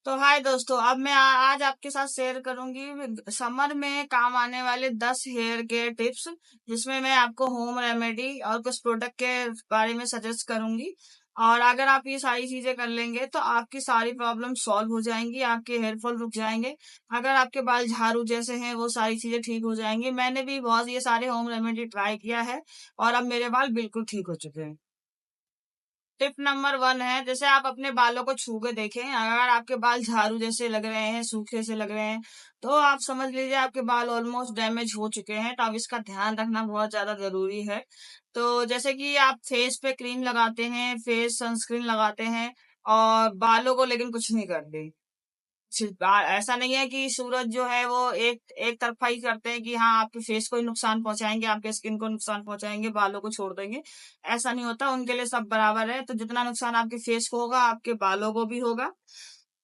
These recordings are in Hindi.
तो हाय दोस्तों, अब मैं आज आपके साथ शेयर करूंगी समर में काम आने वाले 10 हेयर केयर टिप्स, जिसमें मैं आपको होम रेमेडी और कुछ प्रोडक्ट के बारे में सजेस्ट करूंगी। और अगर आप ये सारी चीजें कर लेंगे तो आपकी सारी प्रॉब्लम सॉल्व हो जाएंगी, आपके हेयर फॉल रुक जाएंगे। अगर आपके बाल झाड़ू जैसे हैं वो सारी चीजें ठीक हो जाएंगी। मैंने भी बहुत ये सारे होम रेमेडी ट्राई किया है और अब मेरे बाल बिल्कुल ठीक हो चुके हैं। टिप नंबर 1 है, जैसे आप अपने बालों को छू के देखें, अगर आपके बाल झाड़ू जैसे लग रहे हैं, सूखे से लग रहे हैं, तो आप समझ लीजिए आपके बाल ऑलमोस्ट डैमेज हो चुके हैं। तो अब इसका ध्यान रखना बहुत ज्यादा जरूरी है। तो जैसे कि आप फेस पे क्रीम लगाते हैं, फेस सनस्क्रीन लगाते हैं और बालों को लेकिन कुछ नहीं करते। ऐसा नहीं है कि सूरज जो है वो एक एक तरफा ही करते हैं कि हाँ आपके फेस को ही नुकसान पहुंचाएंगे, आपके स्किन को नुकसान पहुंचाएंगे, बालों को छोड़ देंगे। ऐसा नहीं होता, उनके लिए सब बराबर है। तो जितना नुकसान आपके फेस को होगा, आपके बालों को भी होगा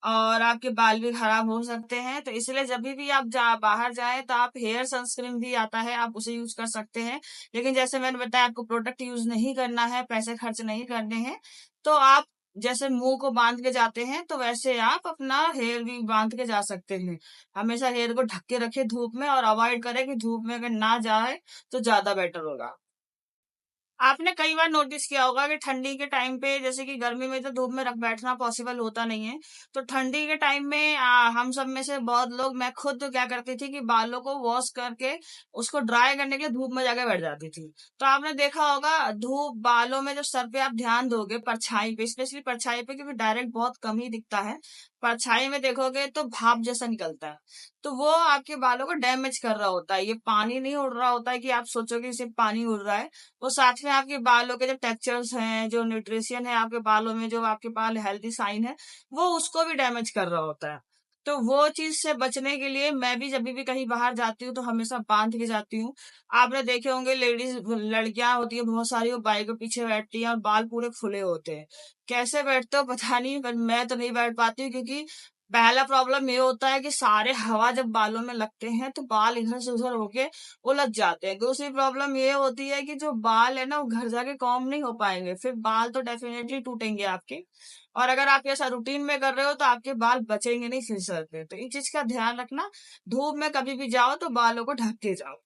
और आपके बाल भी खराब हो सकते हैं। तो इसलिए जब भी आप बाहर जाए तो आप हेयर सनस्क्रीन भी आता है, आप उसे यूज कर सकते हैं। लेकिन जैसे मैंने बताया, आपको प्रोडक्ट यूज नहीं करना है, पैसे खर्च नहीं करने हैं। तो आप जैसे मुंह को बांध के जाते हैं तो वैसे आप अपना हेयर भी बांध के जा सकते हैं। हमेशा हेयर को ढक के रखे धूप में और अवॉइड करें कि धूप में अगर ना जाए तो ज्यादा बेटर होगा। आपने कई बार नोटिस किया होगा कि ठंडी के टाइम पे, जैसे कि गर्मी में तो धूप में रख बैठना पॉसिबल होता नहीं है, तो ठंडी के टाइम में हम सब में से बहुत लोग, मैं खुद क्या करती थी कि बालों को वॉश करके उसको ड्राई करने के लिए धूप में जाके बैठ जाती थी। तो आपने देखा होगा धूप बालों में, जो सर पे आप ध्यान दोगे परछाई पे, स्पेशली परछाई पे, क्योंकि डायरेक्ट बहुत कम ही दिखता है, परछाई में देखोगे तो भाप जैसा निकलता है। तो वो आपके बालों को डैमेज कर रहा होता है। ये पानी नहीं उड़ रहा होता है कि आप सोचोगे सिर्फ पानी उड़ रहा है। वो साथ में आपके बालों के जो टेक्सचर्स हैं, जो न्यूट्रिशन है आपके बालों में, जो आपके बाल हेल्थी साइन है, वो उसको भी डैमेज कर रहा होता है। तो वो चीज से बचने के लिए मैं भी जब भी कहीं बाहर जाती हूँ तो हमेशा बांध के जाती हूँ। आपने देखे होंगे लेडीज, लड़कियां होती है बहुत सारी, वो बाइक के पीछे बैठती हैं और बाल पूरे खुले होते हैं। कैसे बैठते हो पता नहीं, पर मैं तो नहीं बैठ पाती हूँ, क्योंकि पहला प्रॉब्लम ये होता है कि सारे हवा जब बालों में लगते हैं तो बाल इधर से उधर होके उलझ जाते हैं। दूसरी प्रॉब्लम ये होती है कि जो बाल है ना, वो घर जाके कॉम्ब नहीं हो पाएंगे, फिर बाल तो डेफिनेटली टूटेंगे आपके। और अगर आप ऐसा रूटीन में कर रहे हो तो आपके बाल बचेंगे नहीं फिर सर पे। तो इन चीज का ध्यान रखना। धूप में कभी भी जाओ तो बालों को ढक के जाओ।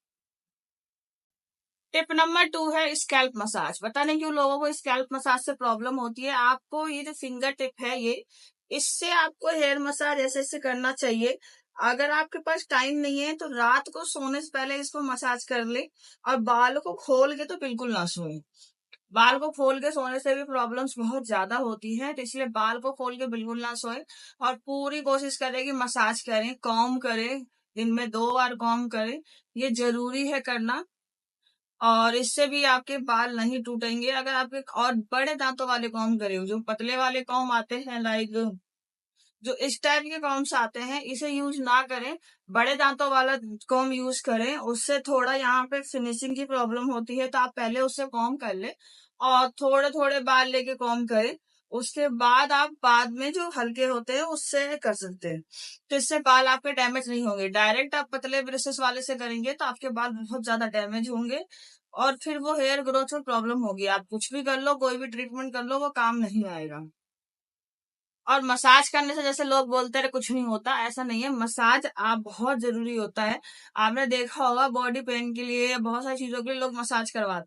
टिप नंबर 2 है स्कैल्प मसाज। पता नहीं क्यों लोगों को स्कैल्प मसाज से प्रॉब्लम होती है। आपको ये जो फिंगर टिप है, ये इससे आपको हेयर मसाज ऐसे ऐसे करना चाहिए। अगर आपके पास टाइम नहीं है तो रात को सोने से पहले इसको मसाज कर ले। और बालों को खोल के तो बिल्कुल ना सोए। बाल को खोल के सोने से भी प्रॉब्लम्स बहुत ज्यादा होती है, तो इसलिए बाल को खोल के बिल्कुल ना सोए। और पूरी कोशिश करें कि मसाज करें, कॉम्ब करें, दिन में 2 बार कॉम्ब करें। ये जरूरी है करना। और इससे भी आपके बाल नहीं टूटेंगे। अगर आपके, और बड़े दांतों वाले कॉम्ब करें, जो पतले वाले कॉम्ब आते हैं, लाइक जो इस टाइप के कॉम्ब्स आते हैं, इसे यूज ना करें। बड़े दांतों वाला कॉम्ब यूज करें। उससे थोड़ा यहाँ पे फिनिशिंग की प्रॉब्लम होती है, तो आप पहले उससे कॉम्ब कर ले और थोड़े थोड़े बाल लेके कॉम्ब करें। उसके बाद आप बाद में जो हल्के होते हैं उससे कर सकते हैं। तो इससे बाल आपके डैमेज नहीं होंगे। डायरेक्ट आप पतले ब्रशेस वाले से करेंगे तो आपके बाल बहुत ज्यादा डैमेज होंगे और फिर वो हेयर ग्रोथ में प्रॉब्लम होगी। आप कुछ भी कर लो, कोई भी ट्रीटमेंट कर लो, वो काम नहीं आएगा। और मसाज करने से जैसे लोग बोलते हैं कुछ नहीं होता, ऐसा नहीं है। मसाज आप बहुत जरूरी होता है। आपने देखा होगा बॉडी पेन के लिए या बहुत सारी चीजों के लिए लोग मसाज करवाते हैं।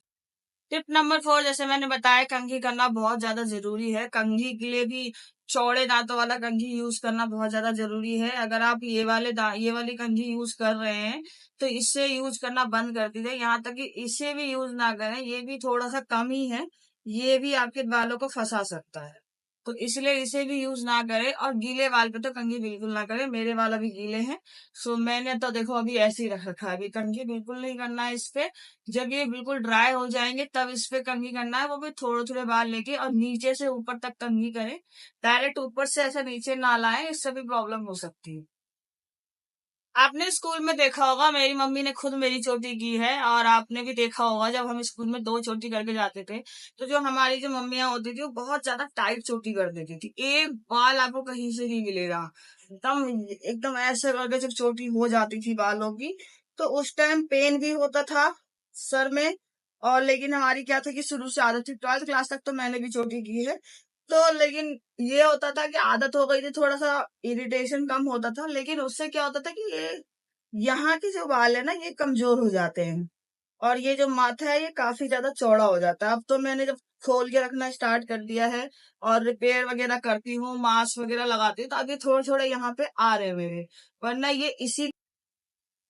टिप नंबर 4, जैसे मैंने बताया, कंघी करना बहुत ज्यादा जरूरी है। कंघी के लिए भी चौड़े दांतों वाला कंघी यूज करना बहुत ज्यादा जरूरी है। अगर आप ये वाली कंघी यूज कर रहे हैं तो इससे यूज करना बंद कर दीजिए। यहाँ तक कि इसे भी यूज ना करें, ये भी थोड़ा सा कम ही है। ये भी आपके बालों को फंसा सकता है, तो इसलिए इसे भी यूज ना करें। और गीले बाल पे तो कंघी बिल्कुल ना करें। मेरे बाल अभी गीले हैं, सो मैंने तो देखो अभी ऐसे ही रख रखा है। अभी कंघी बिल्कुल नहीं करना है इस पे। जब ये बिल्कुल ड्राई हो जाएंगे तब इस पे कंघी करना है, वो भी थोड़े थोड़े बाल लेके, और नीचे से ऊपर तक कंघी करें। डायरेक्ट ऊपर से ऐसे नीचे ना लाएं, इससे भी प्रॉब्लम हो सकती है। आपने स्कूल में देखा होगा, मेरी मम्मी ने खुद मेरी चोटी की है, और आपने भी देखा होगा जब हम स्कूल में 2 चोटी करके जाते थे, तो जो हमारी जो मम्मियां होती थी वो बहुत ज्यादा टाइट चोटी कर देती थी। एक बाल आपको कहीं से नहीं मिलेगा, एकदम एकदम ऐसे करके जब चोटी हो जाती थी बालों की, तो उस टाइम पेन भी होता था सर में। और लेकिन हमारी क्या था कि शुरू से आदत थी, 12th क्लास तक तो मैंने भी चोटी की है। तो लेकिन ये होता था कि आदत हो गई थी, थोड़ा सा इरिटेशन कम होता था, लेकिन उससे क्या होता था कि ये यहाँ के जो बाल है ना ये कमजोर हो जाते हैं, और ये जो माथा है ये काफी ज्यादा चौड़ा हो जाता है। अब तो मैंने जब खोल के रखना स्टार्ट कर दिया है और रिपेयर वगैरह करती हूँ, मास्क वगैरह लगाती हूँ, तो अब ये थोड़े थोड़े यहाँ पे आ रहे हैं मेरे, वरना ये इसी।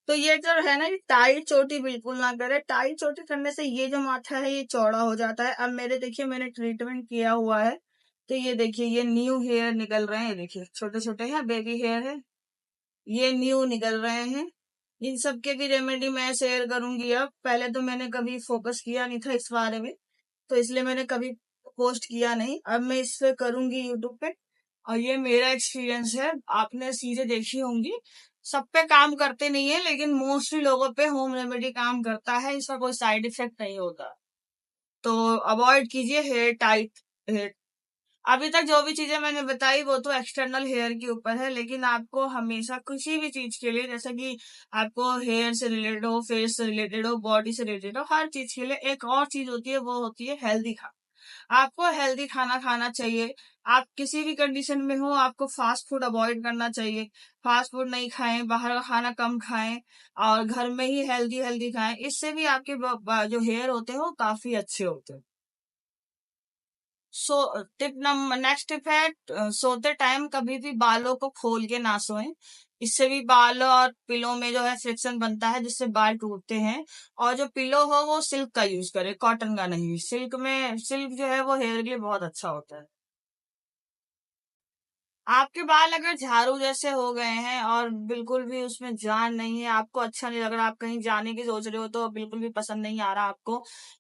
तो ये जो है ना, ये टाइट चोटी बिल्कुल ना करे। टाइट चोटी करने से ये जो माथा है ये चौड़ा हो जाता है। अब मेरे देखिए, मैंने ट्रीटमेंट किया हुआ है, तो ये देखिए ये न्यू हेयर निकल रहे हैं, ये देखिए छोटे छोटे हैं, बेबी हेयर है, ये न्यू निकल रहे हैं। इन सब के भी रेमेडी मैं शेयर करूंगी। अब पहले तो मैंने कभी फोकस किया नहीं था इस बारे में, तो इसलिए मैंने कभी पोस्ट किया नहीं। अब मैं इस पे करूंगी यूट्यूब पे, और ये मेरा एक्सपीरियंस है, आपने चीजें देखी होंगी। सब पे काम करते नहीं है, लेकिन मोस्टली लोगों पे होम रेमेडी काम करता है, इसका कोई साइड इफेक्ट नहीं होता। तो अवॉइड कीजिए हेयर टाइट हेयर। अभी तक जो भी चीजें मैंने बताई वो तो एक्सटर्नल हेयर के ऊपर है, लेकिन आपको हमेशा किसी भी चीज के लिए, जैसे कि आपको हेयर से रिलेटेड हो, फेस से रिलेटेड हो, बॉडी से रिलेटेड हो, हर चीज के लिए एक और चीज होती है, वो होती है हेल्दी खाना। आपको हेल्दी खाना खाना चाहिए। आप किसी भी कंडीशन में हो, आपको फास्ट फूड अवॉइड करना चाहिए। फास्ट फूड नहीं खाएं, बाहर का खाना कम खाएं, और घर में ही हेल्दी हेल्दी खाएं। इससे भी आपके जो हेयर होते हैं वो काफी अच्छे होते हैं। So tip number next tip है, सोते टाइम कभी भी बालों को खोल के ना सोएं। इससे भी बाल और पिलो में जो है फ्रिक्शन बनता है, जिससे बाल टूटते हैं। और जो पिलो हो वो सिल्क का यूज करें, कॉटन का नहीं। सिल्क जो है वो हेयर के लिए बहुत अच्छा होता है। आपके बाल अगर झाड़ू जैसे हो गए हैं और बिल्कुल भी उसमें जान नहीं है, आपको अच्छा नहीं लग रहा, आप कहीं जाने की सोच रहे हो, तो बिल्कुल भी पसंद नहीं आ रहा आपको,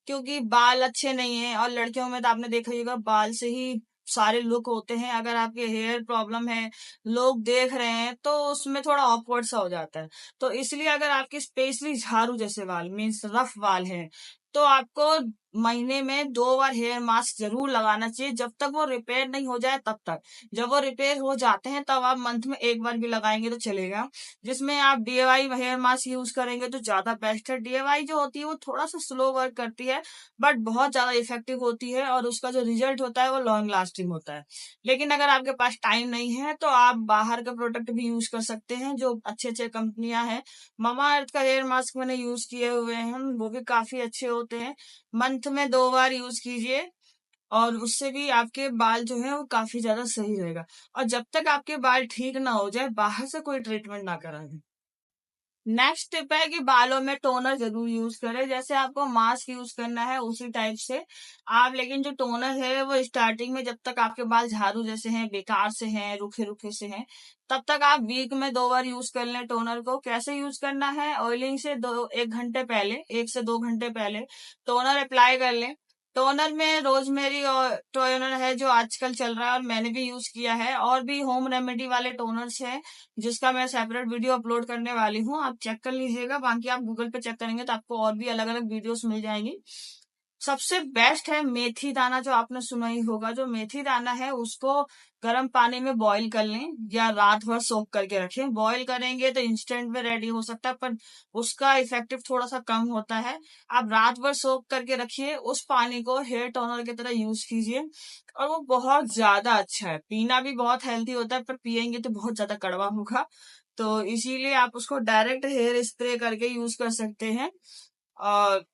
क्योंकि बाल अच्छे नहीं है। और लड़कियों में तो आपने देखा ही होगा, बाल से ही सारे लुक होते हैं। अगर आपके हेयर प्रॉब्लम है, लोग देख रहे हैं, तो उसमें थोड़ा ऑकवर्ड सा हो जाता है। तो इसलिए अगर आपके स्पेशली झाड़ू जैसे बाल, मीन्स रफ बाल हैं, तो आपको महीने में 2 बार हेयर मास्क जरूर लगाना चाहिए, जब तक वो रिपेयर नहीं हो जाए तब तक। जब वो रिपेयर हो जाते हैं तब आप मंथ में 1 बार भी लगाएंगे तो चलेगा। जिसमें आप डीआईवाई हेयर मास्क यूज करेंगे तो ज्यादा बेस्ट है। डीआईवाई जो होती है वो थोड़ा सा स्लो वर्क करती है, बट बहुत ज्यादा इफेक्टिव होती है, और उसका जो रिजल्ट होता है वो लॉन्ग लास्टिंग होता है। लेकिन अगर आपके पास टाइम नहीं है तो आप बाहर का प्रोडक्ट भी यूज कर सकते हैं, जो अच्छे अच्छे कंपनियां हैं। ममा अर्थ का हेयर मास्क मैंने यूज किए हुए हैं, वो भी काफी अच्छे होते हैं। मंथ में 2 बार यूज कीजिए, और उससे भी आपके बाल जो है वो काफी ज्यादा सही रहेगा। और जब तक आपके बाल ठीक ना हो जाए, बाहर से कोई ट्रीटमेंट ना कराएं। नेक्स्ट टिप है कि बालों में टोनर जरूर यूज करें। जैसे आपको मास्क यूज करना है उसी टाइप से आप, लेकिन जो टोनर है वो स्टार्टिंग में, जब तक आपके बाल झाड़ू जैसे हैं, बेकार से हैं, रुखे रुखे से हैं, तब तक आप वीक में 2 बार यूज कर लें टोनर को। कैसे यूज करना है, ऑयलिंग से 1 घंटे पहले, 1 से 2 घंटे पहले टोनर अप्लाई कर लें। टोनर में रोजमेरी और टोनर है जो आजकल चल रहा है, और मैंने भी यूज किया है। और भी होम रेमेडी वाले टोनर्स हैं, जिसका मैं सेपरेट वीडियो अपलोड करने वाली हूँ, आप चेक कर लीजिएगा। बाकी आप गूगल पे चेक करेंगे तो आपको और भी अलग अलग वीडियोस मिल जाएंगी। सबसे बेस्ट है मेथी दाना, जो आपने सुना ही होगा। जो मेथी दाना है उसको गर्म पानी में बॉईल कर लें, या रात भर सोक करके रखें। बॉईल करेंगे तो इंस्टेंट में रेडी हो सकता है, पर उसका इफेक्टिव थोड़ा सा कम होता है। आप रात भर सोक करके रखिए, उस पानी को हेयर टोनर की तरह यूज कीजिए, और वो बहुत ज्यादा अच्छा है। पीना भी बहुत हेल्थी होता है, पर पियेंगे तो बहुत ज्यादा कड़वा होगा, तो इसीलिए आप उसको डायरेक्ट हेयर स्प्रे करके यूज कर सकते हैं। और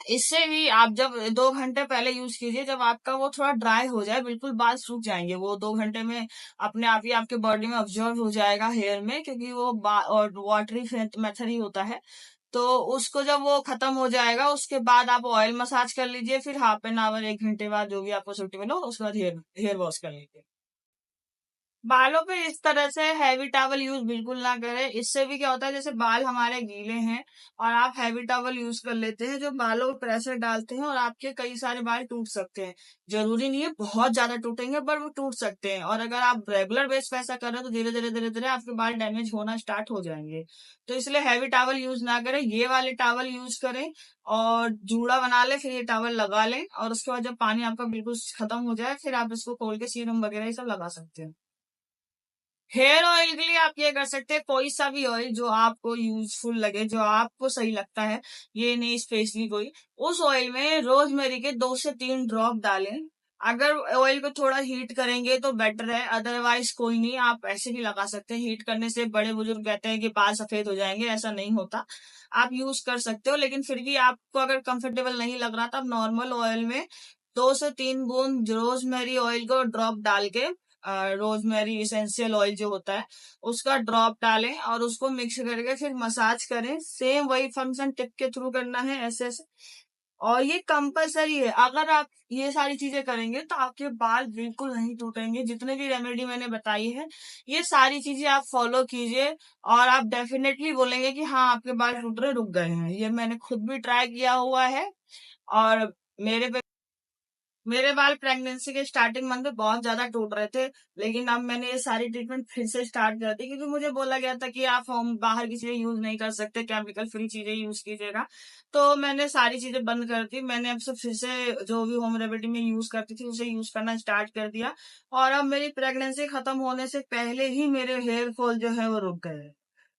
इससे भी आप जब 2 घंटे पहले यूज कीजिए, जब आपका वो थोड़ा ड्राई हो जाए, बिल्कुल बाल सूख जाएंगे, वो 2 घंटे में अपने आप ही आपके बॉडी में ऑब्जर्व हो जाएगा हेयर में, क्योंकि वो और वाटरी मेथड ही होता है। तो उसको जब वो खत्म हो जाएगा, उसके बाद आप ऑयल मसाज कर लीजिए, फिर हाफ एन आवर 1 घंटे बाद जो भी आपको सूटेबल हो, उसके बाद हेयर हेयर वॉश कर लीजिए। बालों पे इस तरह से हैवी टॉवल यूज बिल्कुल ना करें। इससे भी क्या होता है, जैसे बाल हमारे गीले हैं और आप हैवी टॉवल यूज कर लेते हैं, जो बालों पर प्रेशर डालते हैं, और आपके कई सारे बाल टूट सकते हैं। जरूरी नहीं है बहुत ज्यादा टूटेंगे, पर वो टूट सकते हैं। और अगर आप रेगुलर बेस पे ऐसा कर रहे हो तो धीरे धीरे धीरे धीरे आपके बाल डैमेज होना स्टार्ट हो जाएंगे। तो इसलिए हैवी टॉवल यूज ना करें, ये वाले टॉवल यूज करें, और जूड़ा बना ले, फिर ये टॉवल लगा लें, और उसके बाद जब पानी आपका बिल्कुल खत्म हो जाए, फिर आप इसको खोल के सीरम वगैरह ये सब लगा सकते हैं। हेयर ऑयल के लिए आप ये कर सकते हैं, कोई सा भी ऑयल जो आपको यूजफुल लगे, जो आपको सही लगता है, ये नहीं स्पेशली कोई। उस ऑयल में रोजमेरी के 2 से 3 ड्रॉप डालें, अगर ऑयल को थोड़ा हीट करेंगे तो बेटर है, अदरवाइज कोई नहीं, आप ऐसे भी लगा सकते हैं। हीट करने से बड़े बुजुर्ग कहते हैं कि बाल सफेद हो जाएंगे, ऐसा नहीं होता। आप यूज कर सकते हो, लेकिन फिर भी आपको अगर कंफर्टेबल नहीं लग रहा तो आप नॉर्मल ऑयल में 2 से 3 बूंद रोजमेरी ऑयल को ड्रॉप डाल के, रोजमेरी इसेंशियल ऑयल जो होता है उसका ड्रॉप डालें और उसको मिक्स करके फिर मसाज करें। सेम वही फंक्शन टिप के थ्रू करना है, ऐसे ऐसे। और ये कंपलसरी है, अगर आप ये सारी चीजें करेंगे तो आपके बाल बिल्कुल नहीं टूटेंगे। जितने भी रेमेडी मैंने बताई है, ये सारी चीजें आप फॉलो कीजिए और आप डेफिनेटली बोलेंगे कि हाँ, आपके बाल टूट रहे रुक गए हैं। ये मैंने खुद भी ट्राई किया हुआ है। और मेरे मेरे बाल प्रेगनेंसी के स्टार्टिंग मंथ में बहुत ज्यादा टूट रहे थे, लेकिन अब मैंने ये सारी ट्रीटमेंट फिर से स्टार्ट कर दी, क्योंकि मुझे बोला गया था कि आप होम बाहर की चीजें यूज नहीं कर सकते, केमिकल फ्री चीजें यूज कीजिएगा। तो मैंने सारी चीजें बंद कर दी। मैंने अब से फिर से जो भी होम रेमेडी में यूज करती थी उसे यूज करना स्टार्ट कर दिया। और अब मेरी प्रेगनेंसी खत्म होने से पहले ही मेरे हेयर फॉल जो है वो रुक गए हैं।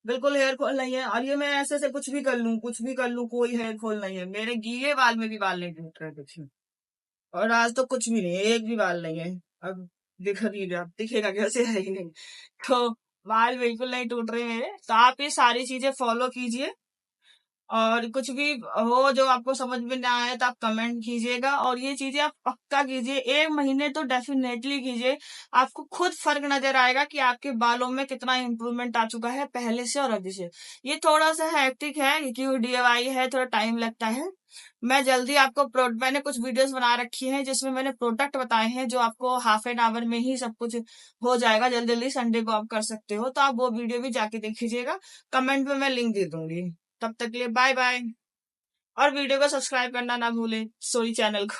बिल्कुल हेयर फॉल नहीं है। और ये मैं ऐसे से कुछ भी कर लूं, कोई हेयर फॉल नहीं है। मेरे गीले बाल में भी बाल नहीं टूट रहे कुछ भी। और आज तो कुछ भी नहीं है, एक भी बाल नहीं है। अब दिख नहीं रहा, दिखेगा कैसे, है ही नहीं। तो बाल बिल्कुल नहीं टूट रहे हैं। तो आप ये सारी चीजें फॉलो कीजिए। और कुछ भी हो जो आपको समझ में ना आए तो आप कमेंट कीजिएगा, और ये चीजें आप पक्का कीजिए, 1 महीने तो डेफिनेटली कीजिए। आपको खुद फर्क नजर आएगा कि आपके बालों में कितना इम्प्रूवमेंट आ चुका है पहले से और अभी से। ये थोड़ा सा हैक्टिक है क्योंकि डीआईवाई है, थोड़ा टाइम लगता है। मैं जल्दी आपको मैंने कुछ वीडियोस बना रखी हैं जिसमें मैंने प्रोडक्ट बताए हैं, जो आपको ½ एन आवर में ही सब कुछ हो जाएगा। जल्दी जल्दी संडे को आप कर सकते हो, तो आप वो वीडियो भी जाके देख लीजिएगा। कमेंट में मैं लिंक दे दूंगी। तब तक के लिए बाय बाय। और वीडियो को सब्सक्राइब करना ना भूलें, सॉरी, चैनल को।